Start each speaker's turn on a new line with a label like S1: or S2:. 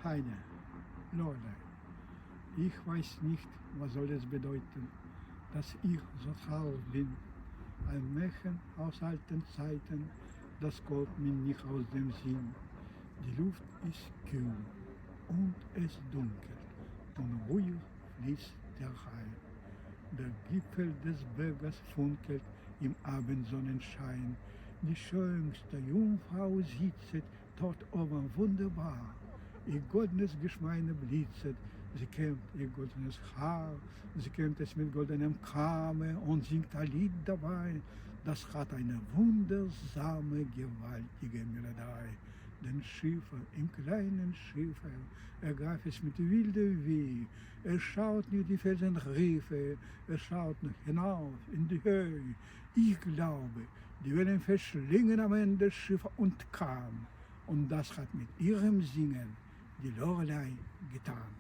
S1: keine, Lorelei. Ich weiß nicht, was soll es bedeuten, dass ich so traurig bin. Ein Märchen aus alten Zeiten, das kommt mir nicht aus dem Sinn. Die Luft ist kühl und es dunkelt und ruhig fließt der Rhein. Der Gipfel des Berges funkelt im Abendsonnenschein. Die schönste Jungfrau sitzt dort oben wunderbar. Ihr goldenes Geschmeine blitzet, sie kämmt ihr goldenes Haar, sie kämmt es mit goldenem Kame und singt ein Lied dabei. Das hat eine wundersame, gewaltige Melodie. Den Schiffer, im kleinen Schiffer, ergreift es mit wilder Weh. Er schaut nur die Felsenriffe, er schaut noch hinauf in die Höhe. Ich glaube, die werden verschlingen am Ende des Schiffes und kam. Und das hat mit ihrem Singen die Lorelei getan.